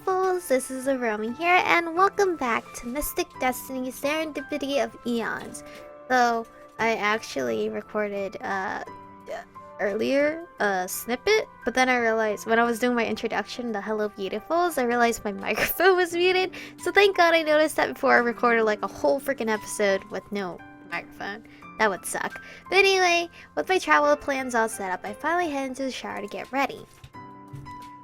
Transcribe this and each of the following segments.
beautifuls, this is Aromie here, and welcome back to Mystic Destinies Serendipity of Aeons. So, I actually recorded earlier a snippet, but then I realized when I was doing my introduction, the Hello Beautifuls, I realized my microphone was muted. So thank God I noticed that before I recorded like a whole freaking episode with no microphone. That would suck. But anyway, with my travel plans all set up, I finally head into the shower to get ready.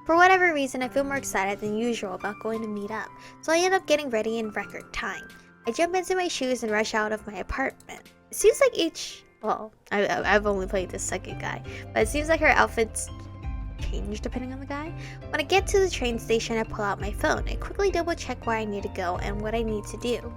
For whatever reason, I feel more excited than usual about going to meet up, so I end up getting ready in record time. I jump into my shoes and rush out of my apartment. It seems like I've only played the second guy, but it seems like her outfits change depending on the guy. When I get to the train station, I pull out my phone. I quickly double check where I need to go and what I need to do.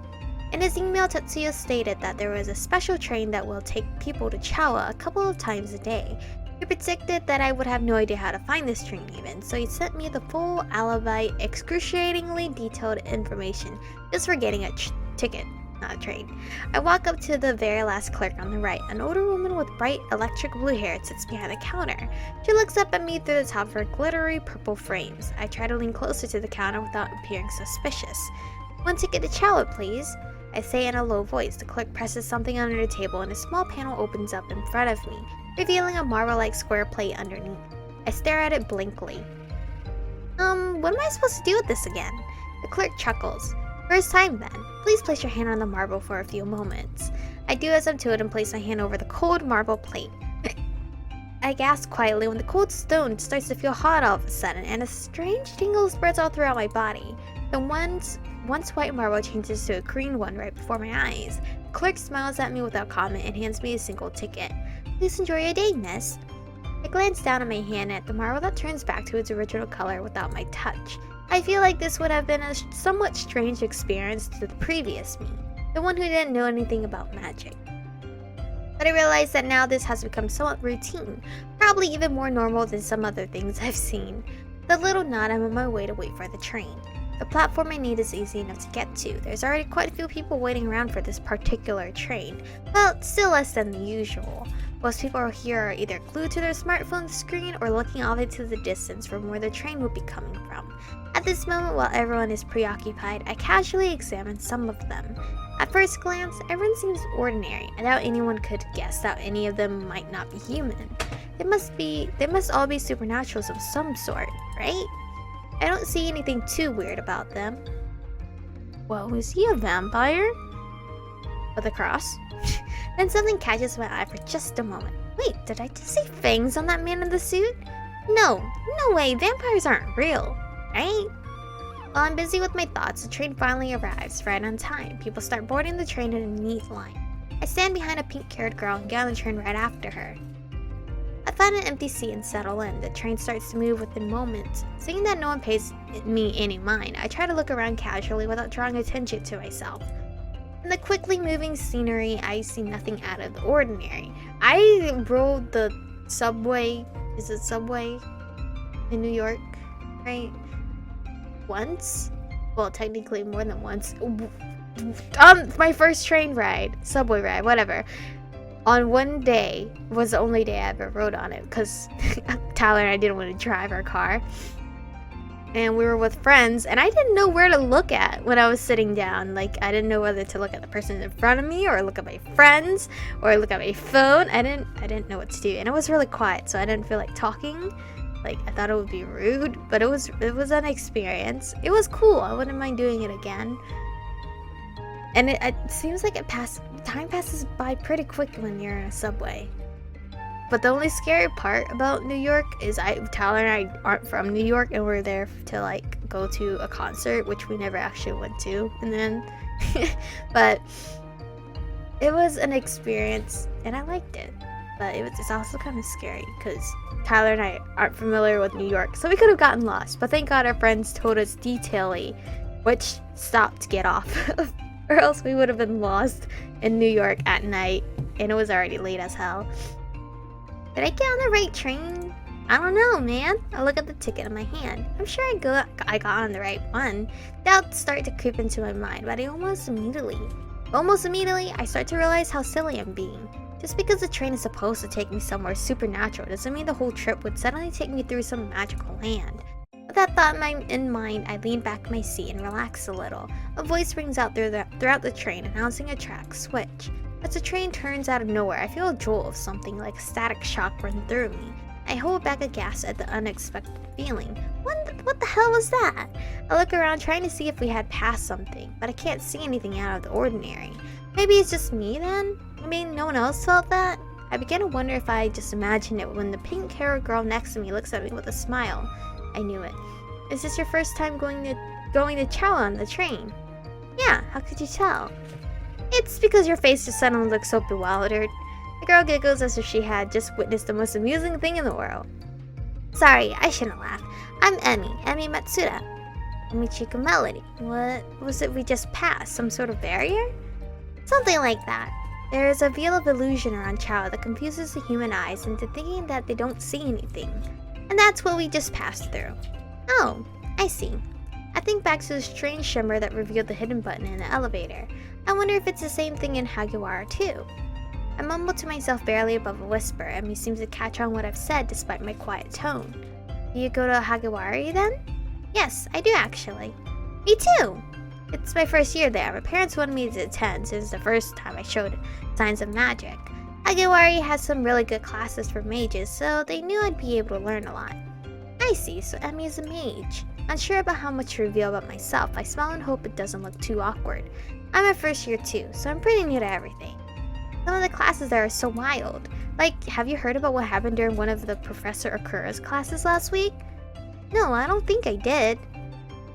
In his email, Tatsuya stated that there was a special train that will take people to Chawla a couple of times a day. He predicted that I would have no idea how to find this train even, so he sent me the full alibi, excruciatingly detailed information, just for getting a ticket, not a train. I walk up to the very last clerk on the right. An older woman with bright electric blue hair sits behind the counter. She looks up at me through the top of her glittery purple frames. I try to lean closer to the counter without appearing suspicious. "One ticket to Chawla, please," I say in a low voice. The clerk presses something under the table and a small panel opens up in front of me, revealing a marble-like square plate underneath. I stare at it blankly. What am I supposed to do with this again? The clerk chuckles. "First time then. Please place your hand on the marble for a few moments." I do as I'm told and place my hand over the cold marble plate. I gasp quietly when the cold stone starts to feel hot all of a sudden, and a strange tingle spreads all throughout my body. The once white marble changes to a green one right before my eyes. The clerk smiles at me without comment and hands me a single ticket. "Please enjoy your day, miss." I glance down at my hand at the marble that turns back to its original color without my touch. I feel like this would have been a somewhat strange experience to the previous me, the one who didn't know anything about magic. But I realize that now this has become somewhat routine, probably even more normal than some other things I've seen. With a little nod, I'm on my way to wait for the train. The platform I need is easy enough to get to. There's already quite a few people waiting around for this particular train. Well, still less than the usual. Most people here are either glued to their smartphone screen or looking off into the distance from where the train would be coming from. At this moment, while everyone is preoccupied, I casually examine some of them. At first glance, everyone seems ordinary. I doubt anyone could guess that any of them might not be human. They must all be supernaturals of some sort, right? I don't see anything too weird about them. Whoa, is he a vampire? With a cross? Then something catches my eye for just a moment. Wait, did I just see fangs on that man in the suit? No way, vampires aren't real, right? While I'm busy with my thoughts, the train finally arrives, right on time. People start boarding the train in a neat line. I stand behind a pink-haired girl and get on the train right after her. I find an empty seat and settle in. The train starts to move within moments. Seeing that no one pays me any mind, I try to look around casually without drawing attention to myself. In the quickly moving scenery, I see nothing out of the ordinary. I rode the subway, is it subway? In New York, right? Once? Well, technically more than once. My first train ride, subway ride, whatever. On one day was the only day I ever rode on it because Tyler and I didn't want to drive our car. And we were with friends, and I didn't know where to look at when I was sitting down. Like, I didn't know whether to look at the person in front of me, or look at my friends, or look at my phone. I didn't know what to do, and it was really quiet, so I didn't feel like talking. Like, I thought it would be rude, but it was an experience. It was cool. I wouldn't mind doing it again. And it seems like time passes by pretty quick when you're in a subway. But the only scary part about New York is Tyler and I aren't from New York, and we're there to like go to a concert, which we never actually went to. And then, but it was an experience, and I liked it. But it's also kind of scary because Tyler and I aren't familiar with New York, so we could have gotten lost. But thank God our friends told us detailedly which stop to get off, or else we would have been lost in New York at night, and it was already late as hell. Did I get on the right train? I don't know, man. I look at the ticket in my hand. I'm sure I got on the right one. Doubts start to creep into my mind, but almost immediately, I start to realize how silly I'm being. Just because the train is supposed to take me somewhere supernatural doesn't mean the whole trip would suddenly take me through some magical land. With that thought in mind, I lean back in my seat and relax a little. A voice rings out throughout the train, announcing a track switch. As the train turns out of nowhere, I feel a jolt of something like a static shock run through me. I hold back aghast at the unexpected feeling. What the hell was that? I look around trying to see if we had passed something, but I can't see anything out of the ordinary. Maybe it's just me then? Maybe no one else felt that? I begin to wonder if I just imagined it when the pink-haired girl next to me looks at me with a smile. I knew it. Is this your first time going to Chawla on the train? Yeah, how could you tell? It's because your face just suddenly looks so bewildered. The girl giggles as if she had just witnessed the most amusing thing in the world. Sorry, I shouldn't laugh. I'm Emi Matsuda. Michiko Melody. What was it we just passed? Some sort of barrier? Something like that. There is a veil of illusion around Chawla that confuses the human eyes into thinking that they don't see anything. And that's what we just passed through. Oh, I see. I think back to the strange shimmer that revealed the hidden button in the elevator. I wonder if it's the same thing in Hagiwara too. I mumble to myself barely above a whisper, and he seems to catch on what I've said despite my quiet tone. Do you go to Hagiwara then? Yes, I do actually. Me too! It's my first year there. My parents wanted me to attend since the first time I showed signs of magic. Hagiwara has some really good classes for mages, so they knew I'd be able to learn a lot. I see, so Emi is a mage. Unsure about how much to reveal about myself, I smile and hope it doesn't look too awkward. I'm a first year too, so I'm pretty new to everything. Some of the classes there are so wild. Like, have you heard about what happened during one of the Professor Akura's classes last week? No, I don't think I did.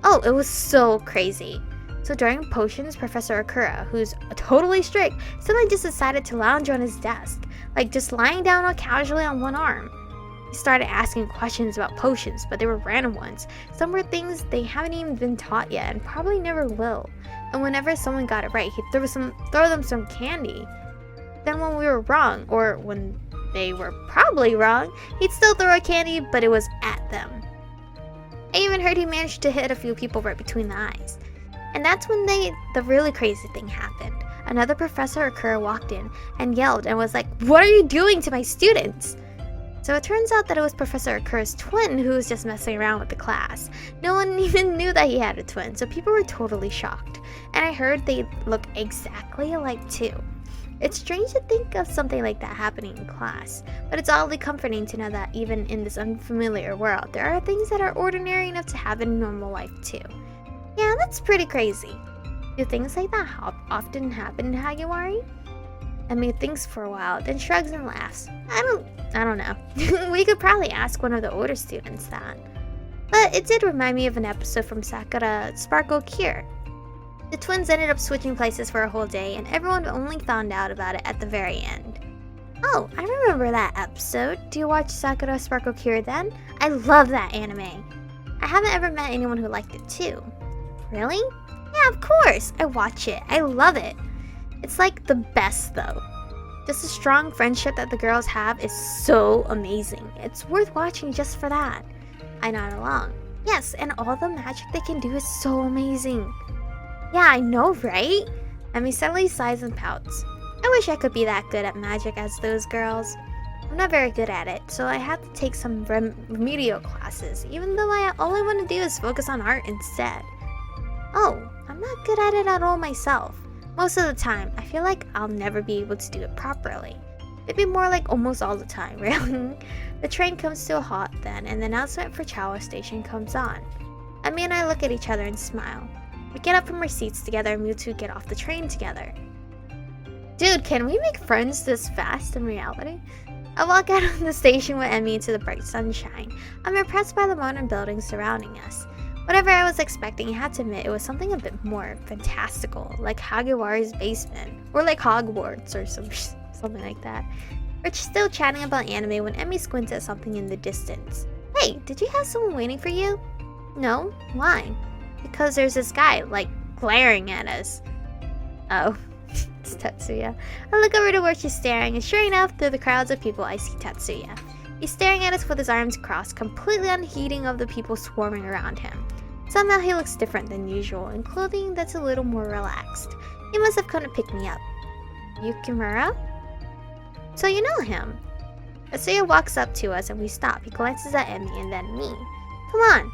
Oh, it was so crazy. So during potions, Professor Akura, who's totally strict, suddenly just decided to lounge on his desk, like just lying down all casually on one arm. He started asking questions about potions, but they were random ones. Some were things they haven't even been taught yet and probably never will. And whenever someone got it right, he'd throw them some candy. Then when we were wrong, or when they were probably wrong, he'd still throw a candy, but it was at them. I even heard he managed to hit a few people right between the eyes. And that's when the really crazy thing happened. Another Professor Akura walked in and yelled and was like, "What are you doing to my students?" So it turns out that it was Professor Akura's twin who was just messing around with the class. No one even knew that he had a twin, so people were totally shocked. And I heard they look exactly alike too. It's strange to think of something like that happening in class, but it's oddly comforting to know that even in this unfamiliar world, there are things that are ordinary enough to happen in normal life too. Yeah, that's pretty crazy. Do things like that often happen in Hagiwara? Emi thinks for a while, then shrugs and laughs. I don't know. We could probably ask one of the older students that. But it did remind me of an episode from Sakura Sparkle Cure. The twins ended up switching places for a whole day, and everyone only found out about it at the very end. Oh, I remember that episode. Do you watch Sakura Sparkle Cure then? I love that anime. I haven't ever met anyone who liked it too. Really? Yeah, of course. I watch it. I love it. It's like the best though. Just the strong friendship that the girls have is so amazing. It's worth watching just for that. I nod along. Yes, and all the magic they can do is so amazing. Yeah, I know, right? Emi suddenly sighs and pouts. I wish I could be that good at magic as those girls. I'm not very good at it, so I have to take some remedial classes, even though all I want to do is focus on art instead. Oh, I'm not good at it at all myself. Most of the time, I feel like I'll never be able to do it properly. Maybe more like almost all the time, really. The train comes to a halt then, and the announcement for Chawla Station comes on. Emi and I look at each other and smile. We get up from our seats together and move to get off the train together. Dude, can we make friends this fast in reality? I walk out of the station with Emi into the bright sunshine. I'm impressed by the modern buildings surrounding us. Whatever I was expecting, I had to admit it was something a bit more fantastical, like Hagiwara's basement, or like Hogwarts or something like that. We're still chatting about anime when Emi squints at something in the distance. Hey, did you have someone waiting for you? No? Why? Because there's this guy, like, glaring at us. Oh, it's Tatsuya. I look over to where she's staring, and sure enough, through the crowds of people, I see Tatsuya. He's staring at us with his arms crossed, completely unheeding of the people swarming around him. Somehow he looks different than usual, in clothing that's a little more relaxed. He must have come to pick me up. Yukimura? So you know him. Tatsuya walks up to us and we stop. He glances at Emi and then me. Come on.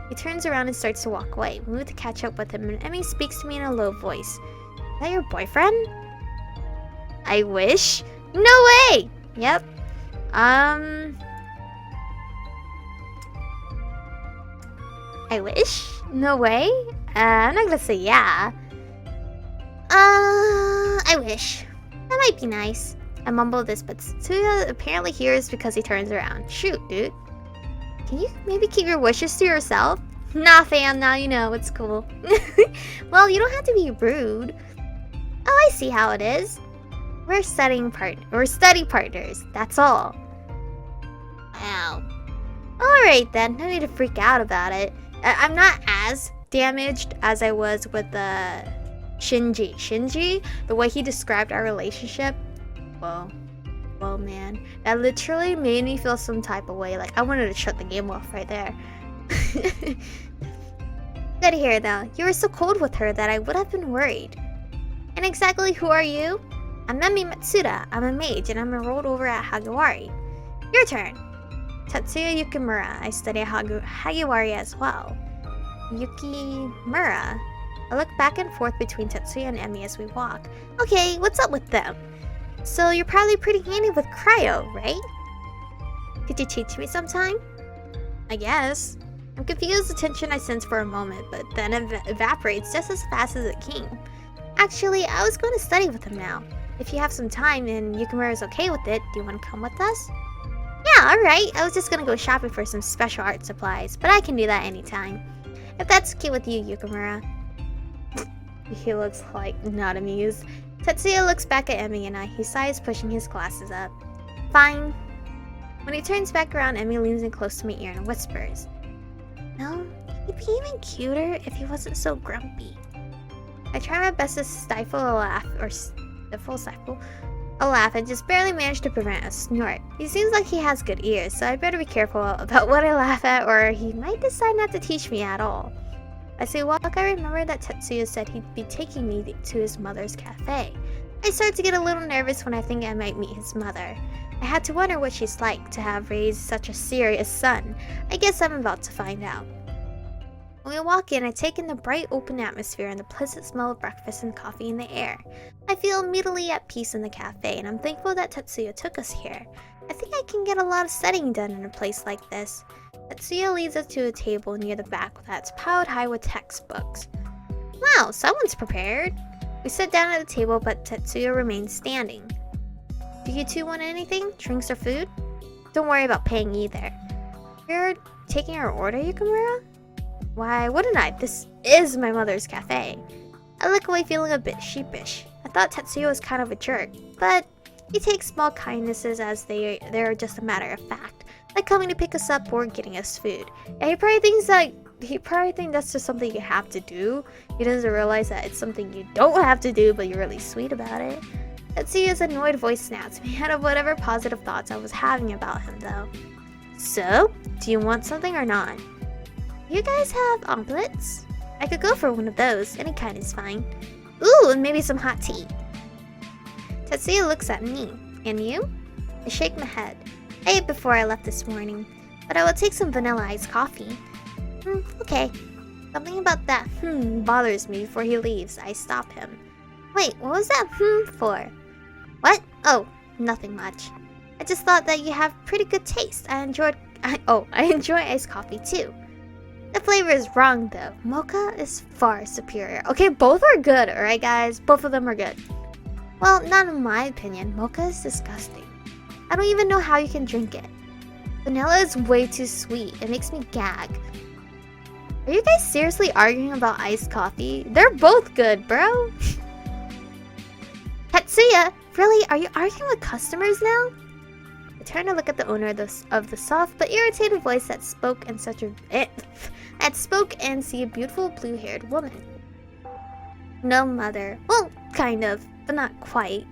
He turns around and starts to walk away. We move to catch up with him, and Emmy speaks to me in a low voice. Is that your boyfriend? I wish. No way! Yep. I wish? No way? I'm not gonna say yeah. I wish. That might be nice. I mumble this, but Tatsuya apparently hears because he turns around. Shoot, dude. Can you maybe keep your wishes to yourself? Nah, fam, now you know, it's cool. Well, you don't have to be rude. Oh, I see how it is. We're study partners, that's all. Wow. Alright then, no need to freak out about it. I'm not as damaged as I was with Shinji. Shinji, the way he described our relationship, whoa man, that literally made me feel some type of way. Like I wanted to shut the game off right there. Good to hear though. You were so cold with her that I would have been worried. And exactly who are you? I'm Nami Matsuda. I'm a mage and I'm enrolled over at Hagiwari. Your turn. Tatsuya Yukimura. I study at Hagiwari as well. Yukimura. I look back and forth between Tatsuya and Emmy as we walk. Okay, what's up with them? So you're probably pretty handy with cryo, right? Could you teach me sometime? I guess. I'm confused the tension I sense for a moment, but then it evaporates just as fast as it came. Actually, I was going to study with him now. If you have some time and Yukimura is okay with it, do you want to come with us? Yeah, alright. I was just going to go shopping for some special art supplies, but I can do that anytime. If that's okay with you, Yukimura. He looks like not amused. Tatsuya looks back at Emmy and I. He sighs, pushing his glasses up. Fine. When he turns back around, Emmy leans in close to my ear and whispers, no, he'd be even cuter if he wasn't so grumpy. I try my best to stifle a laugh, and just barely manage to prevent a snort. He seems like he has good ears, so I'd better be careful about what I laugh at, or he might decide not to teach me at all. As we walk, I remember that Tatsuya said he'd be taking me to his mother's cafe. I start to get a little nervous when I think I might meet his mother. I had to wonder what she's like to have raised such a serious son. I guess I'm about to find out. When we walk in, I take in the bright open atmosphere and the pleasant smell of breakfast and coffee in the air. I feel immediately at peace in the cafe, and I'm thankful that Tatsuya took us here. I think I can get a lot of studying done in a place like this. Tatsuya leads us to a table near the back that's piled high with textbooks. Wow, someone's prepared. We sit down at the table, but Tatsuya remains standing. Do you two want anything? Drinks or food? Don't worry about paying either. You're taking our order, Yukimura? Why wouldn't I? This is my mother's cafe. I look away feeling a bit sheepish. I thought Tatsuya was kind of a jerk, but he takes small kindnesses as they're just a matter of fact, like coming to pick us up or getting us food. And he probably thinks that's just something you have to do. He doesn't realize that it's something you don't have to do, but you're really sweet about it. Tatsuya's annoyed voice snaps me out of whatever positive thoughts I was having about him, though. So, do you want something or not? You guys have omelets? I could go for one of those. Any kind is fine. Ooh, and maybe some hot tea. Tatsuya looks at me. And you? I shake my head. I ate before I left this morning, but I will take some vanilla iced coffee. Okay. Something about that bothers me before he leaves. I stop him. Wait, what was that for? What? Oh, nothing much. I just thought that you have pretty good taste. I enjoy iced coffee too. The flavor is wrong though. Mocha is far superior. Okay, both are good, alright guys? Both of them are good. Well, not in my opinion. Mocha is disgusting. I don't even know how you can drink it. Vanilla is way too sweet. It makes me gag. Are you guys seriously arguing about iced coffee? They're both good, bro. Tatsuya, really? Are you arguing with customers now? I turn to look at the owner of the soft but irritated voice that spoke and see a beautiful blue-haired woman. No, mother. Well, kind of, but not quite.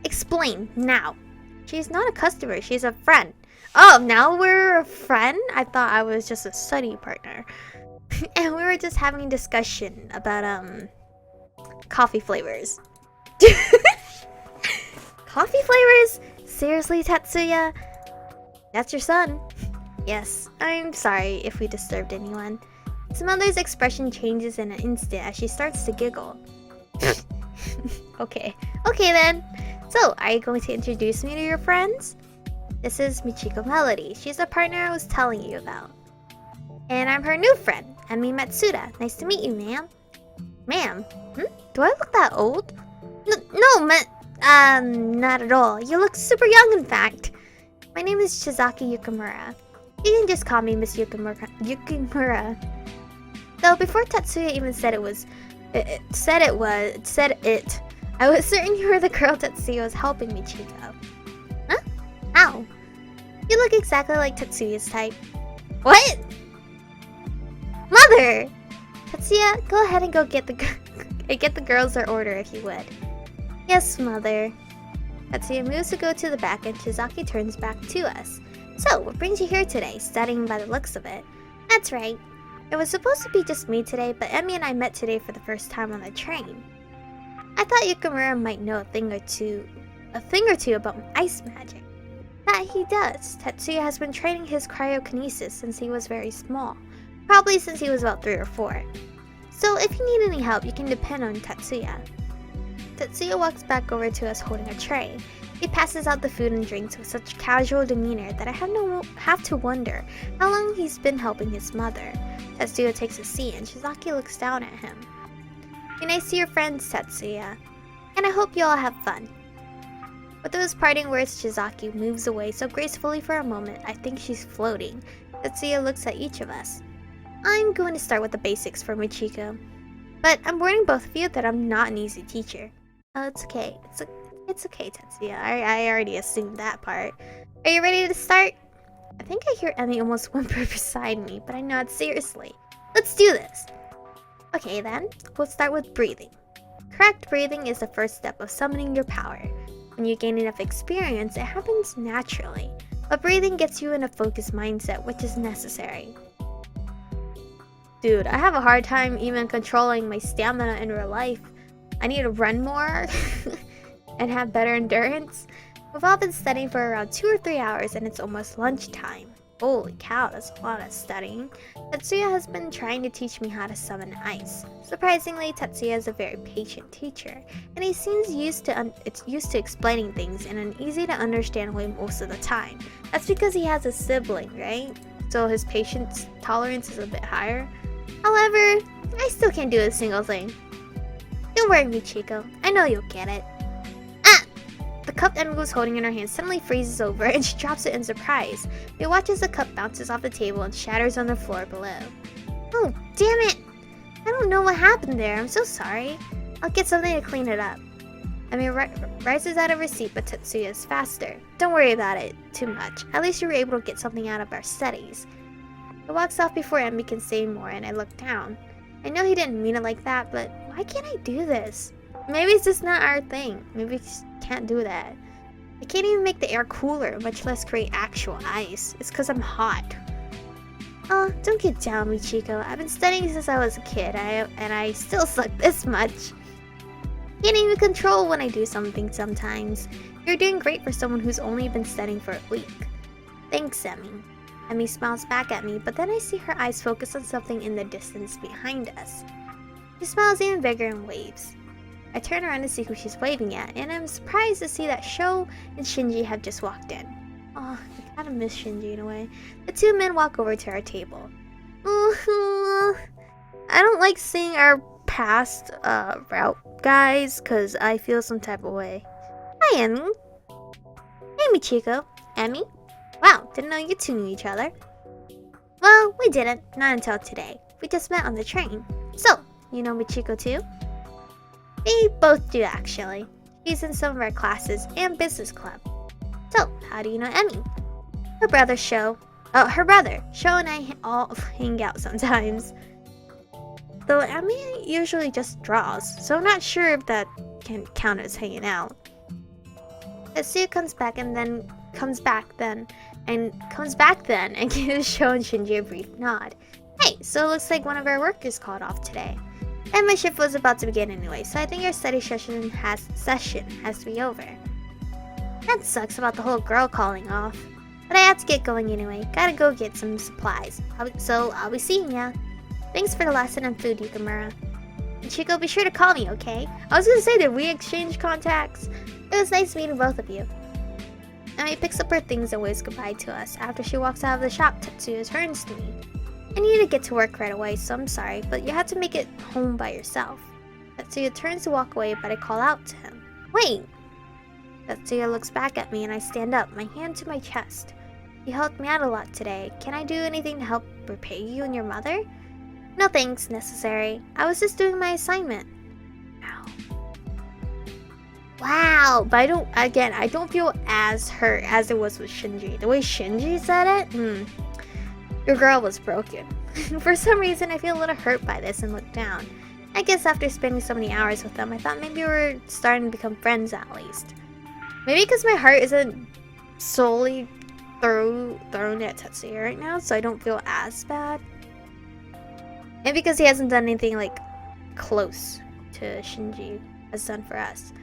Explain now. She's not a customer. She's a friend. Oh, now we're a friend? I thought I was just a study partner. And we were just having a discussion about coffee flavors. Coffee flavors? Seriously, Tatsuya? That's your son? Yes, I'm sorry if we disturbed anyone. His mother's expression changes in an instant as she starts to giggle. Okay then. So, are you going to introduce me to your friends? This is Michiko Melody. She's the partner I was telling you about. And I'm her new friend, Emi Matsuda. Nice to meet you, ma'am. Ma'am? Do I look that old? No, not at all. You look super young, in fact. My name is Shizaki Yukimura. You can just call me Miss Yukimura. Though before Tatsuya even said it, I was certain you were the girl Tatsuya was helping Michiko. Huh? How? You look exactly like Tatsuya's type. What? Mother! Tatsuya, go ahead and go get the girls their order if you would. Yes, Mother. Tatsuya moves to go to the back and Shizaki turns back to us. So, what brings you here today, studying by the looks of it? That's right. It was supposed to be just me today, but Emi and I met today for the first time on the train. I thought Yukimura might know a thing or two about ice magic. That he does. Tatsuya has been training his cryokinesis since he was very small. Probably since he was about 3 or 4. So if you need any help, you can depend on Tatsuya. Tatsuya walks back over to us holding a tray. He passes out the food and drinks with such casual demeanor that I have to wonder how long he's been helping his mother. Tatsuya takes a seat and Shizaki looks down at him. Be nice to your friends, Tatsuya. And I hope you all have fun. With those parting words, Shizaki moves away so gracefully for a moment I think she's floating. Tatsuya looks at each of us. I'm going to start with the basics for Michiko. But I'm warning both of you that I'm not an easy teacher. Oh, it's okay. It's okay, Tatsuya. I already assumed that part. Are you ready to start? I think I hear Emi almost whimper beside me, but I nod seriously. Let's do this! Okay then, we'll start with breathing. Correct breathing is the first step of summoning your power. When you gain enough experience, it happens naturally. But breathing gets you in a focused mindset, which is necessary. Dude, I have a hard time even controlling my stamina in real life. I need to run more and have better endurance. We've all been studying for around 2 or 3 hours and it's almost lunchtime. Holy cow, that's a lot of studying. Tatsuya has been trying to teach me how to summon ice. Surprisingly, Tatsuya is a very patient teacher, and he seems used to explaining things in an easy to understand way most of the time. That's because he has a sibling, right? So his patience tolerance is a bit higher. However, I still can't do a single thing. Don't worry, Michiko. I know you'll get it. Ah! The cup Emi was holding in her hand suddenly freezes over and she drops it in surprise. We watch as the cup bounces off the table and shatters on the floor below. Oh, damn it! I don't know what happened there. I'm so sorry. I'll get something to clean it up. Emi rises out of her seat, but Tatsuya is faster. Don't worry about it too much. At least you were able to get something out of our studies. He walks off before Emi can say more, and I look down. I know he didn't mean it like that, but why can't I do this? Maybe it's just not our thing. Maybe we just can't do that. I can't even make the air cooler, much less create actual ice. It's because I'm hot. Oh, don't get down, Michiko. I've been studying since I was a kid, and I still suck this much. Can't even control when I do something sometimes. You're doing great for someone who's only been studying for a week. Thanks, Emi. Emi smiles back at me, but then I see her eyes focus on something in the distance behind us. She smiles even bigger and waves. I turn around to see who she's waving at, and I'm surprised to see that Sho and Shinji have just walked in. Oh, I kinda miss Shinji in a way. The two men walk over to our table. I don't like seeing our past route guys, cause I feel some type of way. Hi, Emi. Hey, Michiko. Emi? Wow, didn't know you two knew each other. Well, we didn't, not until today. We just met on the train. So, you know Michiko too? We both do actually. She's in some of our classes and business club. So, how do you know Emi? Her brother Sho and I all hang out sometimes. Though Emi usually just draws, so I'm not sure if that can count as hanging out. Tatsuya comes back then and gives Sho and Shinji a brief nod. Hey, so it looks like one of our workers called off today. And my shift was about to begin anyway, so I think our study session has to be over. That sucks about the whole girl calling off. But I have to get going anyway. Gotta go get some supplies. I'll be seeing ya. Thanks for the lesson on food, Yukamura. And Chico, be sure to call me, okay? I was gonna say, did we exchange contacts? It was nice meeting both of you. Emmy picks up her things and waves goodbye to us. After she walks out of the shop, Tatsuya turns to me. I need to get to work right away, so I'm sorry, but you have to make it home by yourself. Tatsuya turns to walk away, but I call out to him. Wait! Tatsuya looks back at me and I stand up, my hand to my chest. You helped me out a lot today. Can I do anything to help repay you and your mother? No thanks necessary. I was just doing my assignment. Ow. Wow, but I don't feel as hurt as it was with Shinji. The way Shinji said it, your girl was broken. For some reason, I feel a little hurt by this and look down. I guess after spending so many hours with them, I thought maybe we were starting to become friends at least. Maybe because my heart isn't solely thrown at Tatsuya right now, so I don't feel as bad. Maybe because he hasn't done anything like close to Shinji has done for us.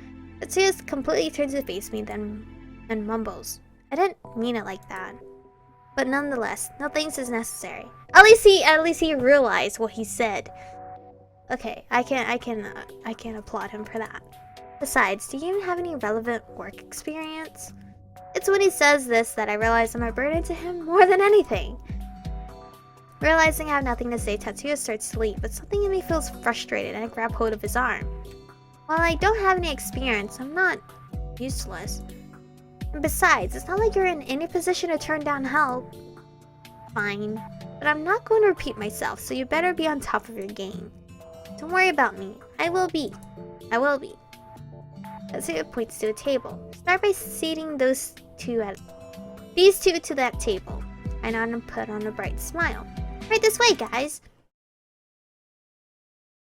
Tatsuya completely turns to face me and mumbles. I didn't mean it like that. But nonetheless, no thanks is necessary. At least he realized what he said. Okay, I can applaud him for that. Besides, do you even have any relevant work experience? It's when he says this that I realize I'm a burden to him more than anything. Realizing I have nothing to say, Tatsuya starts to leave, but something in me feels frustrated and I grab hold of his arm. While I don't have any experience, I'm not useless. And besides, it's not like you're in any position to turn down help. Fine, but I'm not going to repeat myself, so you better be on top of your game. Don't worry about me. I will be. Tatsuya points to a table. Start by seating these two to that table. I nod and put on a bright smile. Right this way, guys.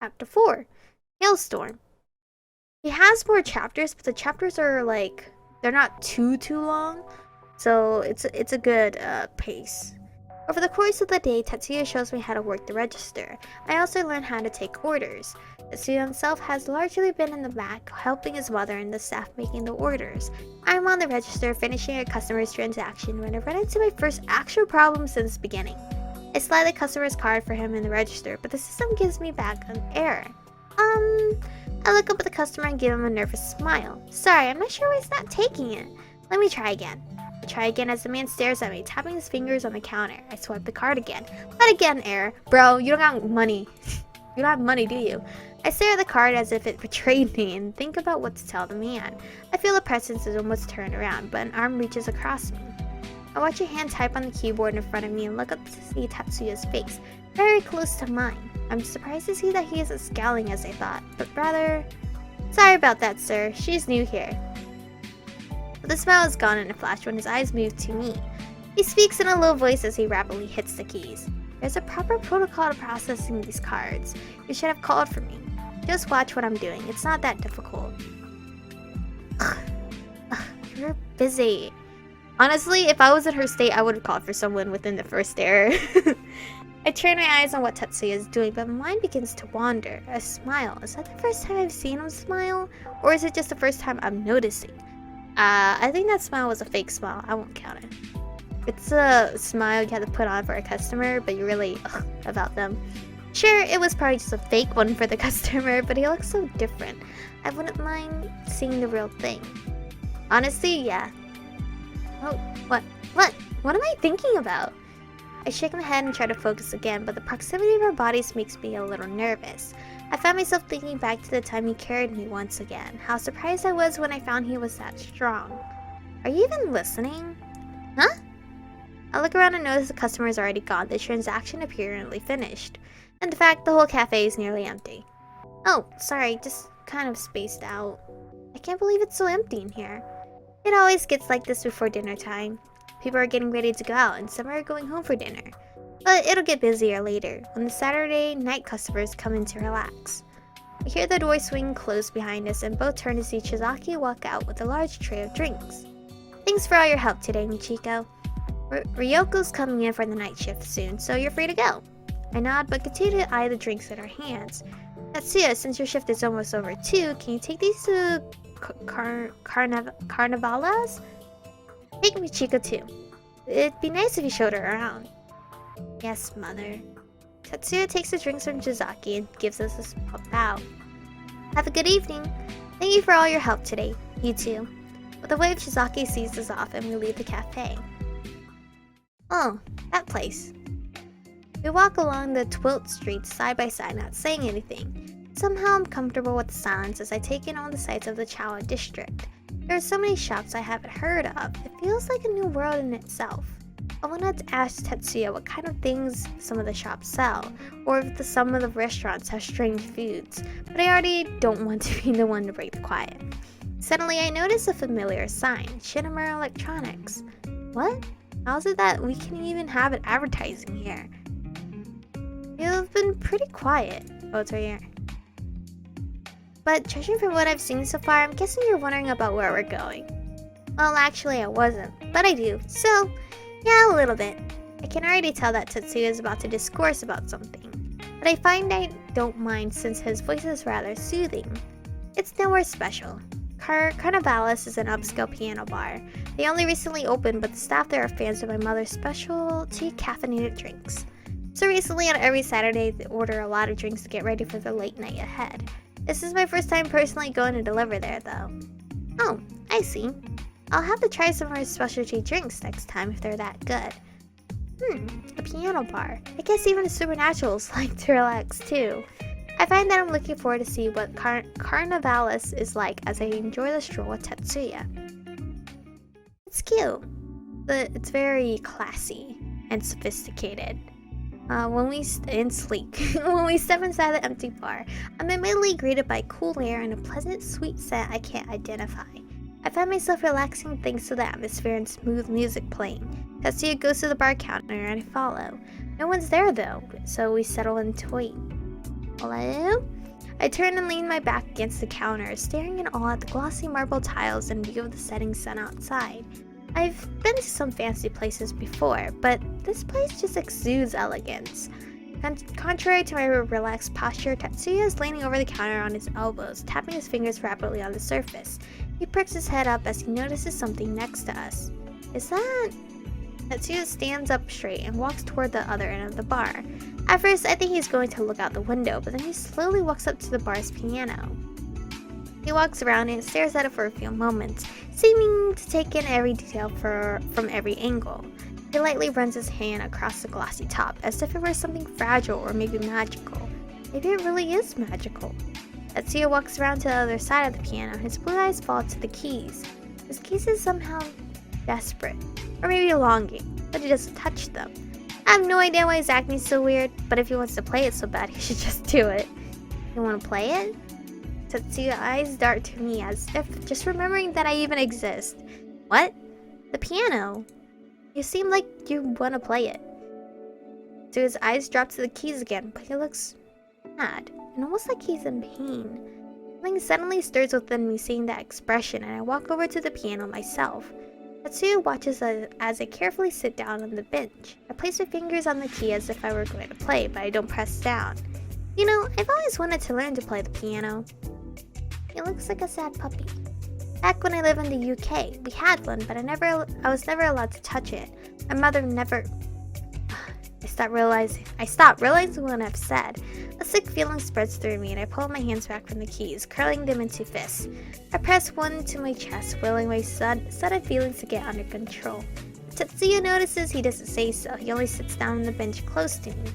Chapter 4. Hailstorm. He has more chapters, but the chapters are like, they're not too long, so it's a good pace. Over the course of the day, Tatsuya shows me how to work the register. I also learn how to take orders. Tatsuya himself has largely been in the back, helping his mother and the staff making the orders. I'm on the register, finishing a customer's transaction when I run into my first actual problem since the beginning. I slide the customer's card for him in the register, but the system gives me back an error. I look up at the customer and give him a nervous smile. Sorry, I'm not sure why he's not taking it. Let me try again. I try again as the man stares at me, tapping his fingers on the counter. I swipe the card again. Not again, error. Bro, you don't got money. You don't have money, do you? I stare at the card as if it betrayed me and think about what to tell the man. I feel a presence and almost turn around, but an arm reaches across me. I watch a hand type on the keyboard in front of me and look up to see Tatsuya's face, very close to mine. I'm surprised to see that he isn't scowling as I thought, but rather... Sorry about that, sir. She's new here. But the smile is gone in a flash when his eyes move to me. He speaks in a low voice as he rapidly hits the keys. There's a proper protocol to processing these cards. You should have called for me. Just watch what I'm doing. It's not that difficult. You're busy. Honestly, if I was in her state, I would have called for someone within the first error. I turn my eyes on what Tatsuya is doing, but my mind begins to wander. A smile. Is that the first time I've seen him smile? Or is it just the first time I'm noticing? I think that smile was a fake smile. I won't count it. It's a smile you have to put on for a customer, but you're really about them. Sure, it was probably just a fake one for the customer, but he looks so different. I wouldn't mind seeing the real thing. Honestly, yeah. Oh, what? What am I thinking about? I shake my head and try to focus again, but the proximity of our bodies makes me a little nervous. I find myself thinking back to the time he carried me once again, how surprised I was when I found he was that strong. Are you even listening? Huh? I look around and notice the customer is already gone, the transaction apparently finished. In fact, the whole cafe is nearly empty. Oh, sorry, just kind of spaced out. I can't believe it's so empty in here. It always gets like this before dinner time. People are getting ready to go out and some are going home for dinner. But it'll get busier later, when the Saturday night customers come in to relax. We hear the door swing closed behind us and both turn to see Chizaki walk out with a large tray of drinks. Thanks for all your help today, Michiko. Ryoko's coming in for the night shift soon, so you're free to go. I nod but continue to eye the drinks in our hands. Tatsuya, since your shift is almost over too, can you take these to Carnivalas? Take Michiko too. It'd be nice if you showed her around. Yes, mother. Tatsuya takes the drinks from Jizaki and gives us a bow. Have a good evening. Thank you for all your help today. You too. With a wave, Jizaki sees us off and we leave the cafe. Oh, that place. We walk along the twilt streets side by side, not saying anything. Somehow I'm comfortable with the silence as I take in all the sights of the Chawla district. There are so many shops I haven't heard of. It feels like a new world in itself. I wanted to ask Tatsuya what kind of things some of the shops sell, or if some of the restaurants have strange foods, but I already don't want to be the one to break the quiet. Suddenly I notice a familiar sign, Shinamura Electronics. What? How is it that we can even have an advertising here? You've been pretty quiet. Oh, it's right here. But judging from what I've seen so far, I'm guessing you're wondering about where we're going. Well, actually I wasn't, but I do, so yeah, a little bit. I can already tell that Tatsuya is about to discourse about something, but I find I don't mind since his voice is rather soothing. It's nowhere special. Carnivalis is an upscale piano bar. They only recently opened, but the staff there are fans of my mother's specialty caffeinated drinks. So recently, on every Saturday, they order a lot of drinks to get ready for the late night ahead. This is my first time personally going to deliver there, though. Oh, I see. I'll have to try some of her specialty drinks next time if they're that good. A piano bar. I guess even the supernaturals like to relax too. I find that I'm looking forward to see what Carnivalis is like as I enjoy the stroll with Tatsuya. It's cute, but it's very classy and sophisticated. When we step inside the empty bar, I'm immediately greeted by cool air and a pleasant, sweet scent I can't identify. I find myself relaxing thanks to the atmosphere and smooth music playing. Tatsuya goes to the bar counter and I follow. No one's there though, so we settle in to wait. Hello? I turn and lean my back against the counter, staring in awe at the glossy marble tiles and view of the setting sun outside. I've been to some fancy places before, but this place just exudes elegance. Contrary to my relaxed posture, Tatsuya is leaning over the counter on his elbows, tapping his fingers rapidly on the surface. He perks his head up as he notices something next to us. Is that... Tatsuya stands up straight and walks toward the other end of the bar. At first, I think he's going to look out the window, but then he slowly walks up to the bar's piano. He walks around and stares at it for a few moments, seeming to take in every detail from every angle. He lightly runs his hand across the glossy top, as if it were something fragile or maybe magical. Maybe it really is magical. Tatsuya walks around to the other side of the piano. His blue eyes fall to the keys. His keys is somehow desperate, or maybe longing, but he doesn't touch them. I have no idea why he's acting so weird, but if he wants to play it so bad, he should just do it. You want to play it? Tatsuya's eyes dart to me as if just remembering that I even exist. What? The piano? You seem like you want to play it. So his eyes drop to the keys again, but he looks mad, and almost like he's in pain. Something suddenly stirs within me seeing that expression, and I walk over to the piano myself. Tatsuya watches as I carefully sit down on the bench. I place my fingers on the key as if I were going to play, but I don't press down. You know, I've always wanted to learn to play the piano. He looks like a sad puppy. Back when I lived in the UK, we had one, but I was never allowed to touch it. My mother never... I stopped realizing what I've said. A sick feeling spreads through me and I pull my hands back from the keys, curling them into fists. I press one to my chest, willing my sudden feelings to get under control. Tatsuya notices. He doesn't say so. He only sits down on the bench close to me.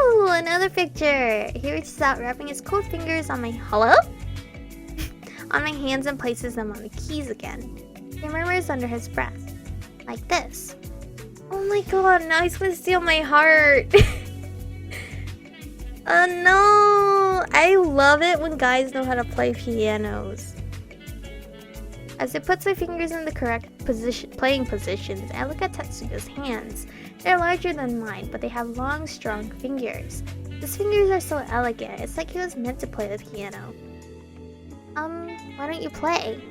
Ooh, another picture! He reaches out, wrapping his cold fingers on my... Hello? on my hands and places them on the keys again. He murmurs under his breath. Like this. Oh my god, now he's gonna steal my heart. Oh no! I love it when guys know how to play pianos. As I put my fingers in the correct playing positions, I look at Tatsuya's hands. They're larger than mine, but they have long, strong fingers. His fingers are so elegant, it's like he was meant to play the piano. Why don't you play?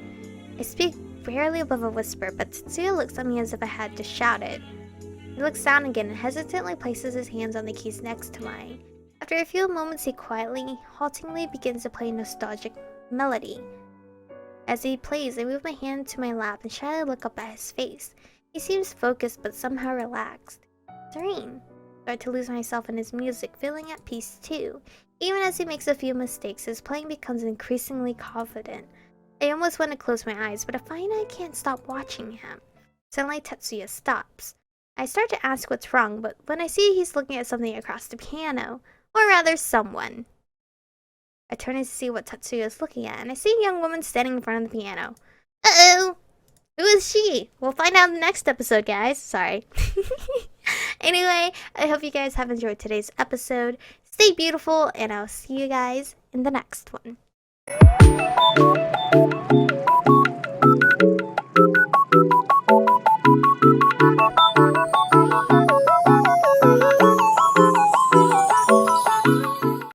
I speak barely above a whisper, but Tatsuya looks at me as if I had just shouted. He looks down again and hesitantly places his hands on the keys next to mine. After a few moments, he quietly, haltingly begins to play a nostalgic melody. As he plays, I move my hand to my lap and shyly look up at his face. He seems focused but somehow relaxed. Serene. Start to lose myself in his music, feeling at peace too. Even as he makes a few mistakes, his playing becomes increasingly confident. I almost want to close my eyes, but I find I can't stop watching him. Suddenly Tatsuya stops. I start to ask what's wrong, but when I see he's looking at something across the piano, or rather someone. I turn to see what Tatsuya is looking at, and I see a young woman standing in front of the piano. Uh-oh! Who is she? We'll find out in the next episode, guys. Sorry. Anyway, I hope you guys have enjoyed today's episode. Stay beautiful, and I'll see you guys in the next one.